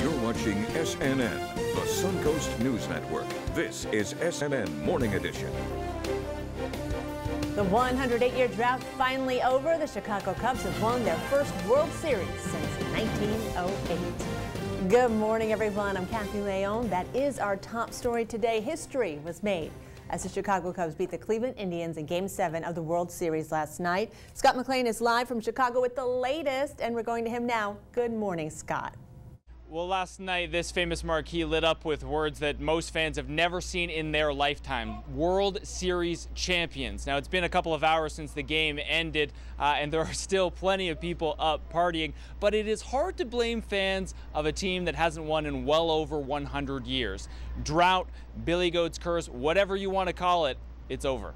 You're watching SNN, the Suncoast News Network. This is SNN Morning Edition. The 108-year drought finally over. The Chicago Cubs have won their first World Series since 1908. Good morning, everyone. I'm Kathy Leon. That is our top story today. History was made as the Chicago Cubs beat the Cleveland Indians in Game 7 of the World Series last night. Scott McLean is live from Chicago with the latest, and we're going to him now. Good morning, Scott. Well, last night, this famous marquee lit up with words that most fans have never seen in their lifetime: World Series champions. Now, it's been a couple of hours since the game ended, and there are still plenty of people up partying, but it is hard to blame fans of a team that hasn't won in well over 100 years. Drought, Billy Goat's curse, whatever you want to call it, it's over.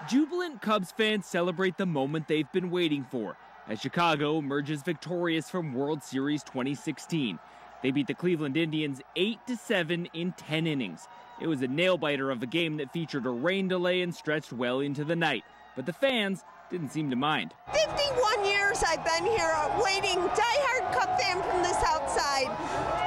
Jubilant Cubs fans celebrate the moment they've been waiting for as Chicago emerges victorious from World Series 2016. They beat the Cleveland Indians 8-7 in 10 innings. It was a nail-biter of a game that featured a rain delay and stretched well into the night, but the fans didn't seem to mind. 51 years I've been here waiting, diehard Cub fan from the South Side.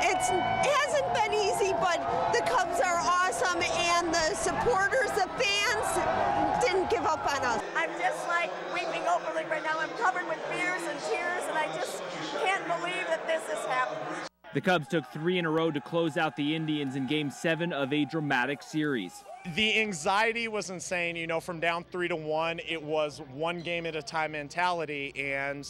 It hasn't been easy, but the Cubs are awesome, and the supporters, the fans, didn't give up on us. I'm just like weeping openly right now. I'm covered with fears and tears, and I just can't believe that this has happened. The Cubs took 3 in a row to close out the Indians in Game 7 of a dramatic series. The anxiety was insane. You know, from down 3-1, it was one game at a time mentality, and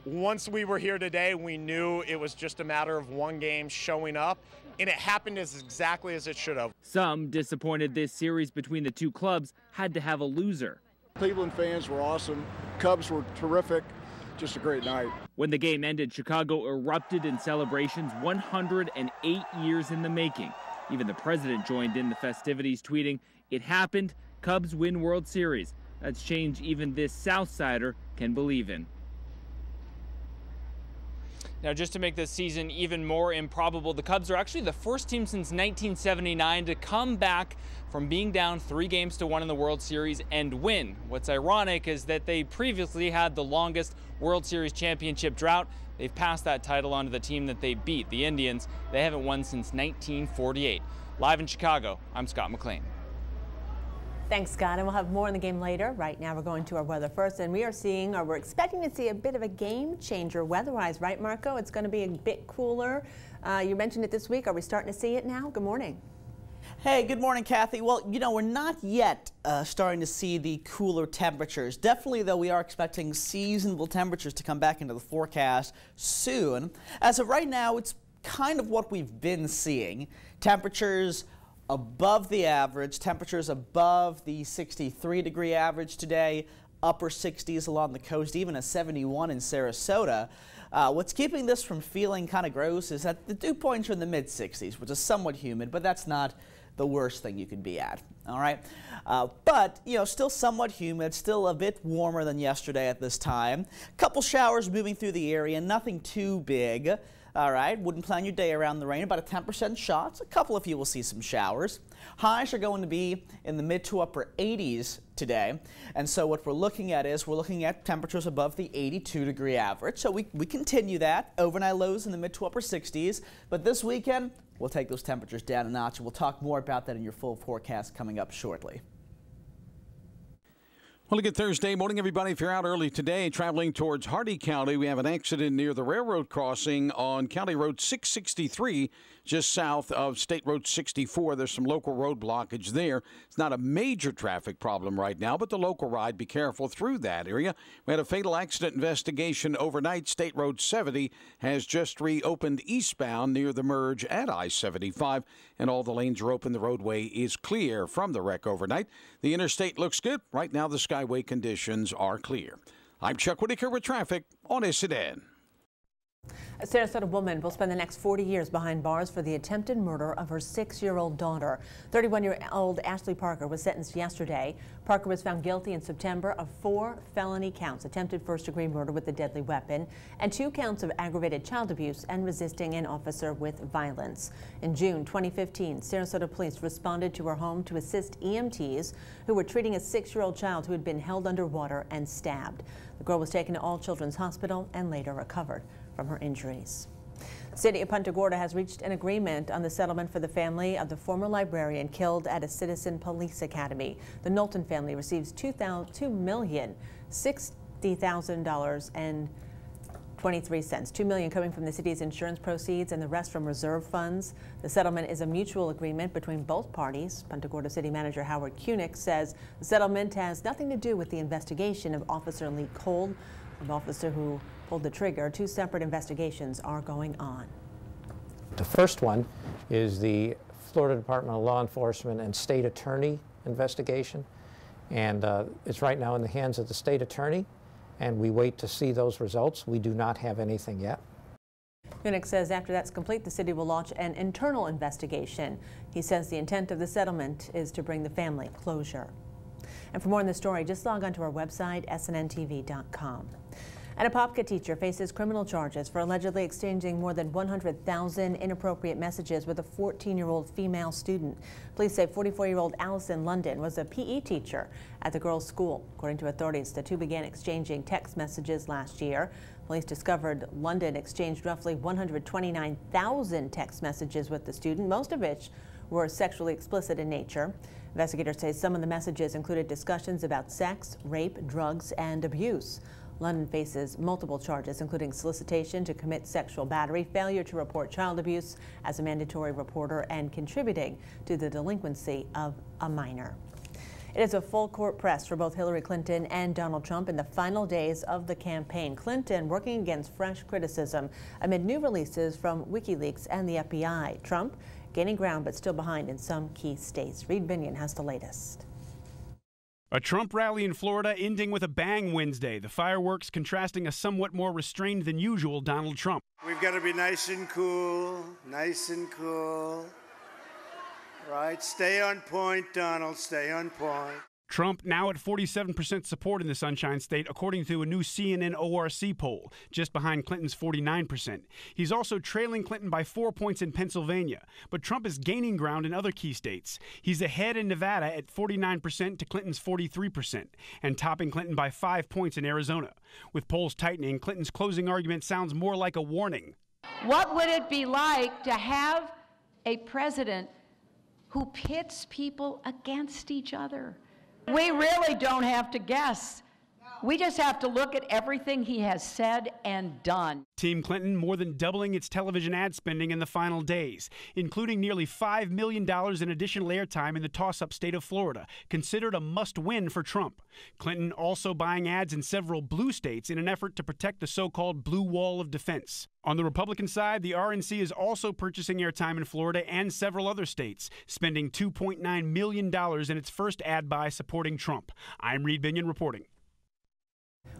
once we were here today, we knew it was just a matter of one game showing up, and it happened exactly as it should have. Some disappointed this series between the two clubs had to have a loser. Cleveland fans were awesome. Cubs were terrific. Just a great night. When the game ended, Chicago erupted in celebrations 108 years in the making. Even the president joined in the festivities, tweeting, "It happened. Cubs win World Series." That's change even this Southsider can believe in. Now, just to make this season even more improbable, the Cubs are actually the first team since 1979 to come back from being down 3-1 in the World Series and win. What's ironic is that they previously had the longest World Series championship drought. They've passed that title on to the team that they beat, the Indians. They haven't won since 1948. Live in Chicago, I'm Scott McLean. Thanks, Scott, and we'll have more on the game later. Right now, we're going to our weather first, and we're expecting to see a bit of a game changer weather-wise, right, Marco? It's going to be a bit cooler. You mentioned it this week. Are we starting to see it now? Good morning. Hey, good morning, Kathy. Well, you know, we're not yet starting to see the cooler temperatures. Definitely, though, we are expecting seasonable temperatures to come back into the forecast soon. As of right now, it's kind of what we've been seeing. Temperatures above the average, temperatures above the 63-degree average today, upper 60s along the coast, even a 71 in Sarasota. What's keeping this from feeling kind of gross is that the dew points are in the mid-60s, which is somewhat humid, but that's not the worst thing you could be at, all right? But, you know, still somewhat humid, still a bit warmer than yesterday at this time. A couple showers moving through the area, nothing too big. All right, wouldn't plan your day around the rain, about a 10% shot. A couple of you will see some showers. Highs are going to be in the mid to upper 80s today. And so what we're looking at temperatures above the 82-degree average. So we continue that. Overnight lows in the mid to upper 60s. But this weekend, we'll take those temperatures down a notch. We'll talk more about that in your full forecast coming up shortly. Well, a good Thursday morning, everybody. If you're out early today traveling towards Hardy County, we have an accident near the railroad crossing on County Road 663, just south of State Road 64. There's some local road blockage there. It's not a major traffic problem right now, but the local ride, be careful through that area. We had a fatal accident investigation overnight. State Road 70 has just reopened eastbound near the merge at I-75, and all the lanes are open. The roadway is clear from the wreck overnight. The interstate looks good. Right now, the Skyway conditions are clear. I'm Chuck Whitaker with traffic on SNN. A Sarasota woman will spend the next 40 years behind bars for the attempted murder of her 6-year-old daughter. 31-year-old Ashley Parker was sentenced yesterday. Parker was found guilty in September of 4 felony counts: attempted first-degree murder with a deadly weapon and 2 counts of aggravated child abuse and resisting an officer with violence. In June 2015, Sarasota police responded to her home to assist EMTs who were treating a 6-year-old child who had been held underwater and stabbed. The girl was taken to All Children's Hospital and later recovered from her injuries. The city of Punta Gorda has reached an agreement on the settlement for the family of the former librarian killed at a citizen police academy. The Knowlton family receives $2,060,000 23 cents. $2 million coming from the city's insurance proceeds and the rest from reserve funds. The settlement is a mutual agreement between both parties. Punta Gorda City Manager Howard Kunick says the settlement has nothing to do with the investigation of Officer Lee Cole, an officer who pulled the trigger. 2 separate investigations are going on. The first one is the Florida Department of Law Enforcement and State Attorney investigation, and it's right now in the hands of the State Attorney, and we wait to see those results. We do not have anything yet. Kunick says after that's complete, the city will launch an internal investigation. He says the intent of the settlement is to bring the family closure. And for more on this story, just log on to our website, snntv.com. And a Apopka teacher faces criminal charges for allegedly exchanging more than 100,000 inappropriate messages with a 14-year-old female student. Police say 44-year-old Allison London was a PE teacher at the girls' school. According to authorities, the two began exchanging text messages last year. Police discovered London exchanged roughly 129,000 text messages with the student, most of which were sexually explicit in nature. Investigators say some of the messages included discussions about sex, rape, drugs, and abuse. London faces multiple charges, including solicitation to commit sexual battery, failure to report child abuse as a mandatory reporter, and contributing to the delinquency of a minor. It is a full court press for both Hillary Clinton and Donald Trump in the final days of the campaign. Clinton working against fresh criticism amid new releases from WikiLeaks and the FBI. Trump gaining ground but still behind in some key states. Reed Binion has the latest. A Trump rally in Florida ending with a bang Wednesday. The fireworks contrasting a somewhat more restrained than usual Donald Trump. We've got to be nice and cool, nice and cool. Right, stay on point, Donald, stay on point. Trump now at 47% support in the Sunshine State, according to a new CNN ORC poll, just behind Clinton's 49%. He's also trailing Clinton by 4 points in Pennsylvania, but Trump is gaining ground in other key states. He's ahead in Nevada at 49% to Clinton's 43%, and topping Clinton by 5 points in Arizona. With polls tightening, Clinton's closing argument sounds more like a warning. What would it be like to have a president who pits people against each other? We really don't have to guess. We just have to look at everything he has said and done. Team Clinton more than doubling its television ad spending in the final days, including nearly $5 million in additional airtime in the toss-up state of Florida, considered a must-win for Trump. Clinton also buying ads in several blue states in an effort to protect the so-called blue wall of defense. On the Republican side, the RNC is also purchasing airtime in Florida and several other states, spending $2.9 million in its first ad buy supporting Trump. I'm Reed Binion reporting.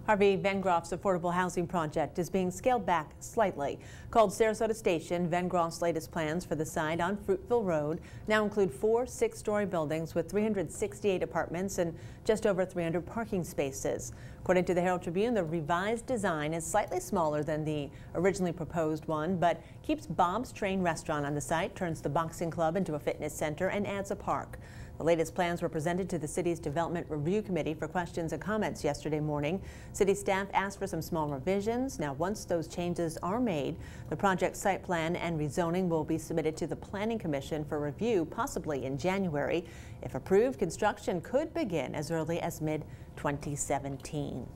Harvey Van Groff's affordable housing project is being scaled back slightly. Called Sarasota Station, Van Groff's latest plans for the site on Fruitville Road now include 4 6-story buildings with 368 apartments and just over 300 parking spaces. According to the Herald Tribune, the revised design is slightly smaller than the originally proposed one, but keeps Bob's Train restaurant on the site, turns the boxing club into a fitness center, and adds a park. The latest plans were presented to the city's Development Review Committee for questions and comments yesterday morning. City staff asked for some small revisions. Now, once those changes are made, the project site plan and rezoning will be submitted to the Planning Commission for review, possibly in January. If approved, construction could begin as early as mid-2017.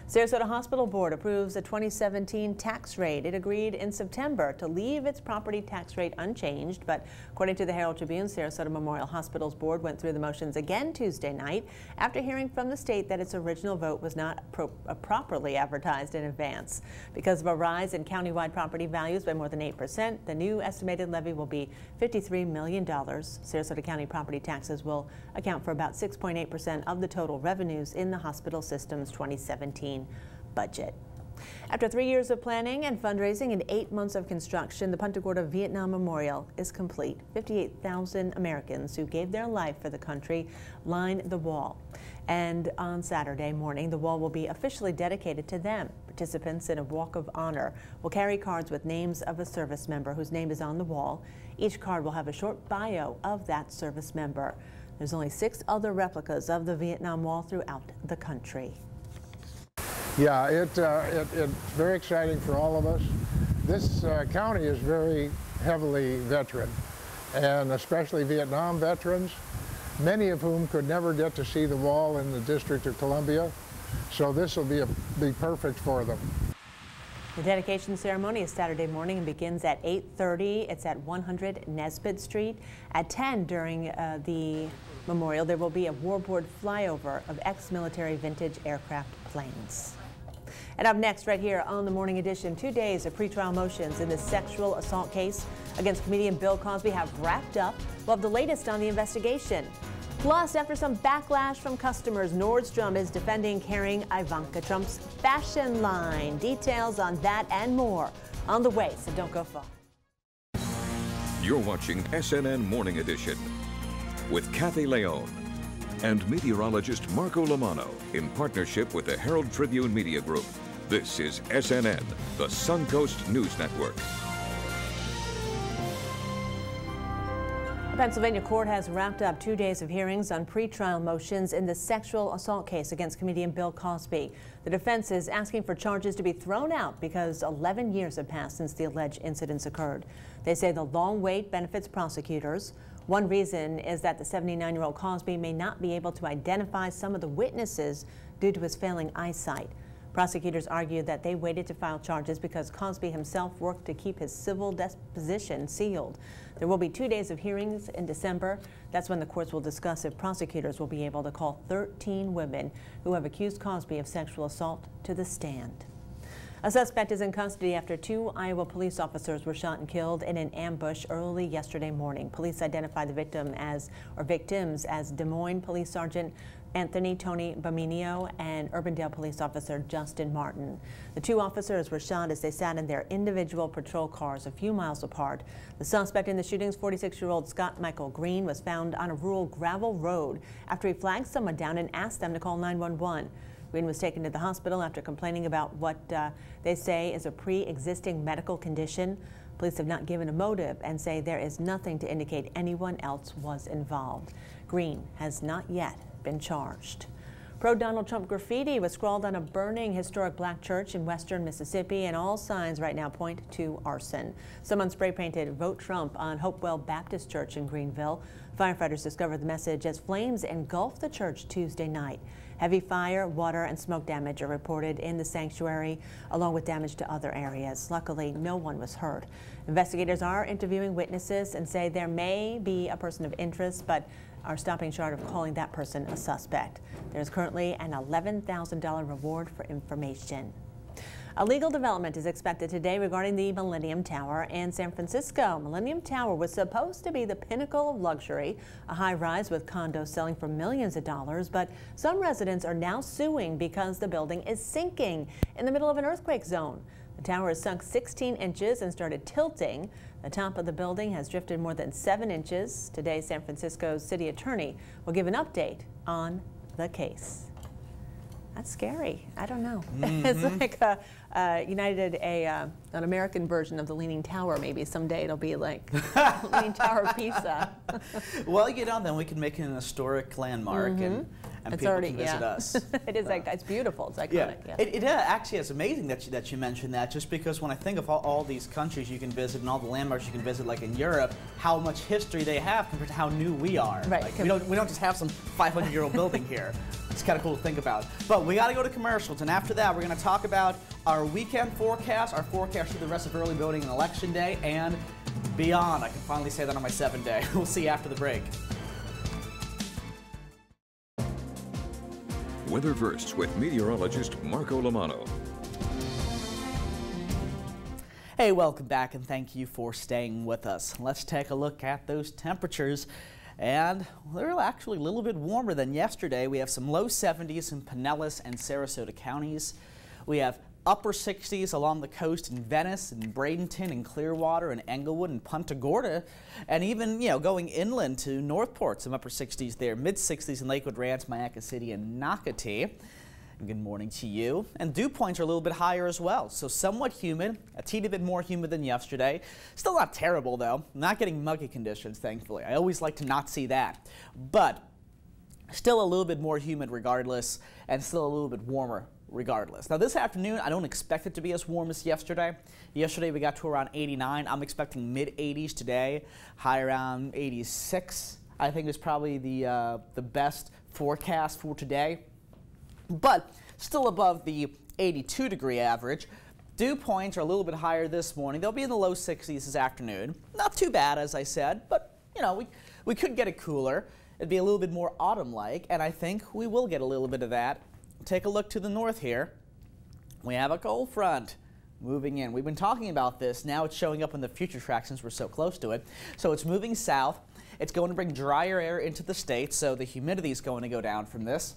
Sarasota Hospital Board approves a 2017 tax rate. It agreed in September to leave its property tax rate unchanged, but according to the Herald Tribune, Sarasota Memorial Hospital's board went through the motions again Tuesday night after hearing from the state that its original vote was not properly advertised in advance. Because of a rise in countywide property values by more than 8%, the new estimated levy will be $53 million. Sarasota County property taxes will account for about 6.8% of the total revenues in the hospital system's 2017 budget. After 3 years of planning and fundraising and 8 months of construction, the Punta Gorda Vietnam Memorial is complete. 58,000 Americans who gave their life for the country line the wall. And on Saturday morning, the wall will be officially dedicated to them. Participants in a walk of honor will carry cards with names of a service member whose name is on the wall. Each card will have a short bio of that service member. There's only 6 other replicas of the Vietnam Wall throughout the country. Yeah, it's very exciting for all of us. This county is very heavily veteran, and especially Vietnam veterans, many of whom could never get to see the wall in the District of Columbia. So this will be perfect for them. The dedication ceremony is Saturday morning and begins at 8:30. It's at 100 Nesbitt Street. At 10 during the memorial, there will be a warboard flyover of ex-military vintage aircraft planes. And up next, right here on the Morning Edition, 2 days of pretrial motions in the sexual assault case against comedian Bill Cosby have wrapped up. We'll have the latest on the investigation. Plus, after some backlash from customers, Nordstrom is defending carrying Ivanka Trump's fashion line. Details on that and more on the way, so don't go far. You're watching SNN Morning Edition with Kathy Leone and meteorologist Marco Lamano in partnership with the Herald Tribune Media Group. This is SNN, the Suncoast News Network. The Pennsylvania court has wrapped up 2 days of hearings on pretrial motions in the sexual assault case against comedian Bill Cosby. The defense is asking for charges to be thrown out because 11 years have passed since the alleged incidents occurred. They say the long wait benefits prosecutors. One reason is that the 79-year-old Cosby may not be able to identify some of the witnesses due to his failing eyesight. Prosecutors argue that they waited to file charges because Cosby himself worked to keep his civil deposition sealed. There will be 2 days of hearings in December. That's when the courts will discuss if prosecutors will be able to call 13 women who have accused Cosby of sexual assault to the stand. A suspect is in custody after 2 Iowa police officers were shot and killed in an ambush early yesterday morning. Police identified the victims as Des Moines Police Sergeant Anthony Tony Baminio and Urbandale Police Officer Justin Martin. The 2 officers were shot as they sat in their individual patrol cars a few miles apart. The suspect in the shootings, 46-year-old Scott Michael Green, was found on a rural gravel road after he flagged someone down and asked them to call 911. Green was taken to the hospital after complaining about what they say is a pre-existing medical condition. Police have not given a motive and say there is nothing to indicate anyone else was involved. Green has not yet been charged. Pro-Donald Trump graffiti was scrawled on a burning historic black church in western Mississippi, and all signs right now point to arson. Someone spray-painted "Vote Trump" on Hopewell Baptist Church in Greenville. Firefighters discovered the message as flames engulfed the church Tuesday night. Heavy fire, water, and smoke damage are reported in the sanctuary, along with damage to other areas. Luckily, no one was hurt. Investigators are interviewing witnesses and say there may be a person of interest, but are stopping short of calling that person a suspect. There's currently an $11,000 reward for information. A legal development is expected today regarding the Millennium Tower in San Francisco. Millennium Tower was supposed to be the pinnacle of luxury, a high-rise with condos selling for millions of dollars, but some residents are now suing because the building is sinking in the middle of an earthquake zone. The tower has sunk 16 inches and started tilting. The top of the building has drifted more than 7 inches. Today, San Francisco's city attorney will give an update on the case. That's scary. I don't know. It's like an American version of the Leaning Tower. Maybe someday it'll be like Leaning Tower Pizza. Well, you know, then we can make it an historic landmark, and people can visit us. It is like, it's beautiful. It's iconic. Yeah. It actually is amazing that you mentioned that, just because when I think of all these countries you can visit and all the landmarks you can visit, like in Europe, how much history they have compared to how new we are. Right. Like, we don't just have some 500-year-old building here. It's kind of cool to think about. But we got to go to commercials, and after that we're going to talk about our weekend forecast, our forecast through the rest of early voting and election day, and beyond. I can finally say that on my 7th day. We'll see you after the break. Weather Verse with meteorologist Marco Lamano. Hey, welcome back, and thank you for staying with us. Let's take a look at those temperatures. And they're actually a little bit warmer than yesterday. We have some low 70s in Pinellas and Sarasota counties. We have Upper 60s along the coast in Venice and Bradenton and Clearwater and Englewood and Punta Gorda, and even, going inland to Northport, some upper 60s there, mid 60s in Lakewood Ranch, Mayaca City, and Nocatee. Good morning to you. And dew points are a little bit higher as well, so somewhat humid, a teeny bit more humid than yesterday. Still not terrible though, not getting muggy conditions, thankfully. I always like to not see that, but still a little bit more humid regardless, and still a little bit warmer regardless. Now this afternoon, I don't expect it to be as warm as yesterday. Yesterday we got to around 89. I'm expecting mid 80s today, high around 86. I think is probably the best forecast for today, but still above the 82 degree average. Dew points are a little bit higher this morning. They'll be in the low 60s this afternoon. Not too bad, as I said, but we could get it cooler. It'd be a little bit more autumn-like, and I think we will get a little bit of that. Take a look to the north here. We have a cold front moving in. We've been talking about this. Now it's showing up in the future track since we're so close to it. So it's moving south. It's going to bring drier air into the state, so the humidity is going to go down from this.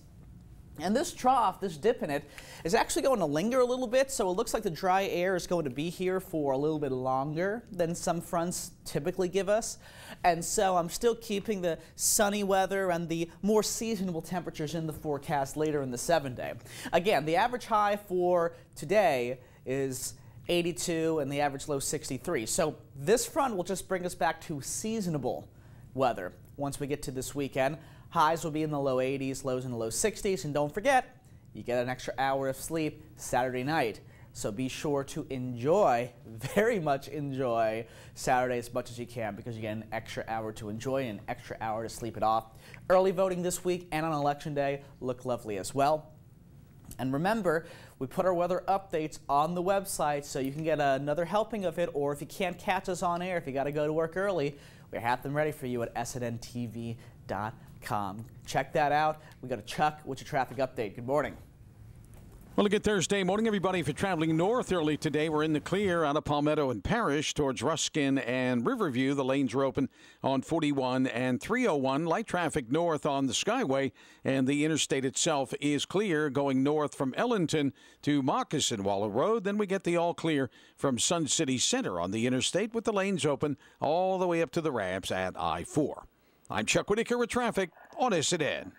And this trough, this dip in it, is actually going to linger a little bit, so it looks like the dry air is going to be here for a little bit longer than some fronts typically give us. And so I'm still keeping the sunny weather and the more seasonable temperatures in the forecast later in the 7-day. Again, the average high for today is 82 and the average low 63. So this front will just bring us back to seasonable weather once we get to this weekend. Highs will be in the low 80s, lows in the low 60s, and don't forget, you get an extra hour of sleep Saturday night. So be sure to enjoy, very much enjoy, Saturday as much as you can, because you get an extra hour to enjoy and an extra hour to sleep it off. Early voting this week and on Election Day look lovely as well. And remember, we put our weather updates on the website so you can get another helping of it, or if you can't catch us on air, if you got to go to work early, we have them ready for you at SNNTV.com. Check that out. We got a Chuck with your traffic update. Good morning. Well, a good Thursday morning, everybody. If you're traveling north early today, we're in the clear out of Palmetto and Parrish towards Ruskin and Riverview. The lanes are open on 41 and 301. Light traffic north on the Skyway, and the interstate itself is clear going north from Ellington to Moccasin Waller Road. Then we get the all clear from Sun City Center on the interstate with the lanes open all the way up to the ramps at I-4. I'm Chuck Whitaker with traffic on SNN.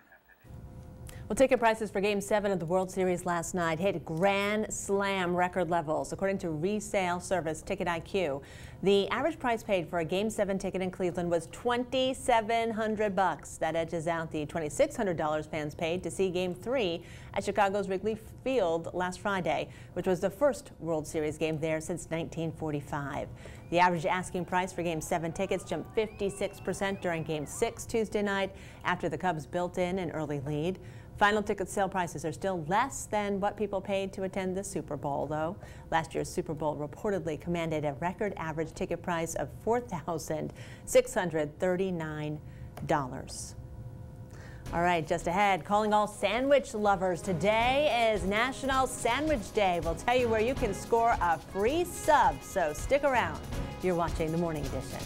Well, ticket prices for Game 7 of the World Series last night hit Grand Slam record levels. According to resale service Ticket IQ, the average price paid for a Game 7 ticket in Cleveland was $2,700. That edges out the $2,600 fans paid to see Game 3 at Chicago's Wrigley Field last Friday, which was the first World Series game there since 1945. The average asking price for Game 7 tickets jumped 56% during Game 6 Tuesday night after the Cubs built in an early lead. Final ticket sale prices are still less than what people paid to attend the Super Bowl, though. Last year's Super Bowl reportedly commanded a record average ticket price of $4,639. All right, just ahead, calling all sandwich lovers. Today is National Sandwich Day. We'll tell you where you can score a free sub, so stick around. You're watching The Morning Edition.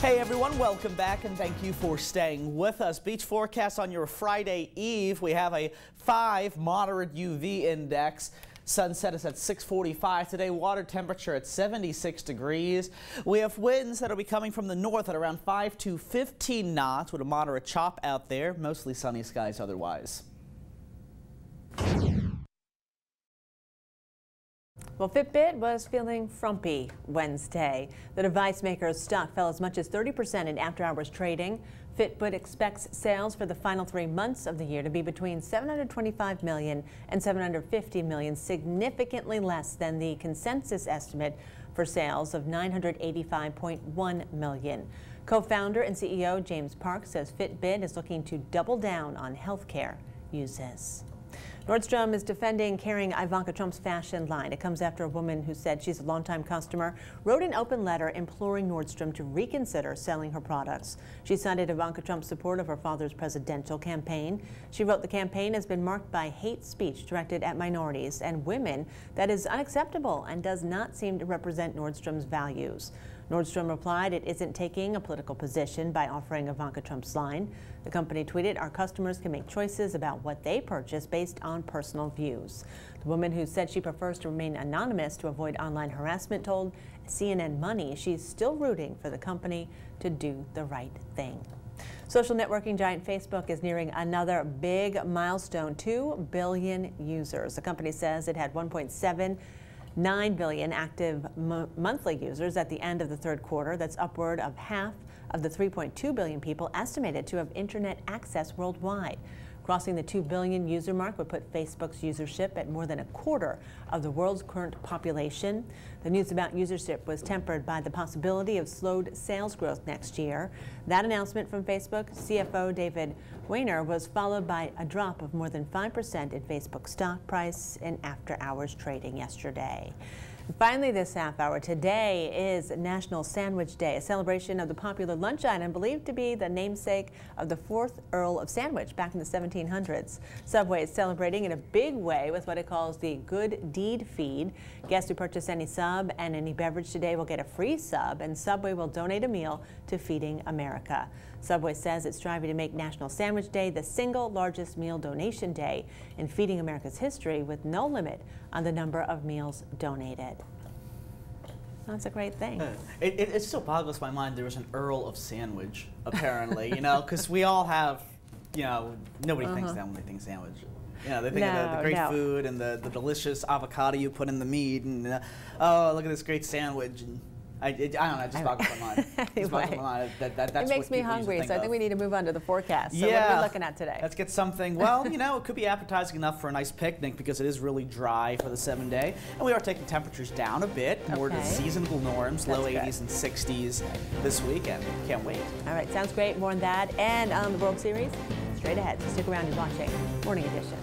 Hey everyone, welcome back and thank you for staying with us. Beach forecast on your Friday eve. We have a 5 moderate UV index. Sunset is at 6:45 today. Water temperature at 76 degrees. We have winds that will be coming from the north at around 5 to 15 knots with a moderate chop out there. Mostly sunny skies otherwise. Well, Fitbit was feeling frumpy Wednesday. The device maker's stock fell as much as 30% in after-hours trading. Fitbit expects sales for the final 3 months of the year to be between $725 million and $750 million, significantly less than the consensus estimate for sales of $985.1 million. Co-founder and CEO James Park says Fitbit is looking to double down on healthcare uses. Nordstrom is defending carrying Ivanka Trump's fashion line. It comes after a woman who said she's a longtime customer wrote an open letter imploring Nordstrom to reconsider selling her products. She cited Ivanka Trump's support of her father's presidential campaign. She wrote the campaign has been marked by hate speech directed at minorities and women that is unacceptable and does not seem to represent Nordstrom's values. Nordstrom replied it isn't taking a political position by offering Ivanka Trump's line. The company tweeted, "Our customers can make choices about what they purchase based on personal views." The woman, who said she prefers to remain anonymous to avoid online harassment, told CNN Money she's still rooting for the company to do the right thing. Social networking giant Facebook is nearing another big milestone, 2 billion users. The company says it had 1.79 billion active monthly users at the end of the third quarter. That's upward of half of the 3.2 billion people estimated to have internet access worldwide. Crossing the 2 billion user mark would put Facebook's usership at more than a quarter of the world's current population. The news about usership was tempered by the possibility of slowed sales growth next year. That announcement from Facebook CFO David Wehner was followed by a drop of more than 5% in Facebook stock price in after-hours trading yesterday. And finally, this half hour, today is National Sandwich Day, a celebration of the popular lunch item believed to be the namesake of the 4th Earl of Sandwich back in the 1700s. Subway is celebrating in a big way with what it calls the Good Deed Feed. Guests who purchase any sub and any beverage today will get a free sub, and Subway will donate a meal to Feeding America. Subway says it's striving to make National Sandwich Day the single largest meal donation day in Feeding America's history, with no limit on the number of meals donated. That's a great thing. It still boggles my mind there was an Earl of Sandwich, apparently, you know, because we all have, you know, nobody thinks that when they think sandwich. You know, they think of the great food and the delicious avocado you put in the meat, and oh, look at this great sandwich. And I don't know, it just boggles my mind. It makes me hungry, so I think we need to move on to the forecast. So what are we looking at today? Let's get something, well, you know, it could be appetizing enough for a nice picnic because it is really dry for the 7-day. And we are taking temperatures down a bit, more to seasonable norms, low 80s and 60s this weekend. Can't wait. All right, sounds great. More on that and on the World Series straight ahead. Stick around, you're watching Morning Edition.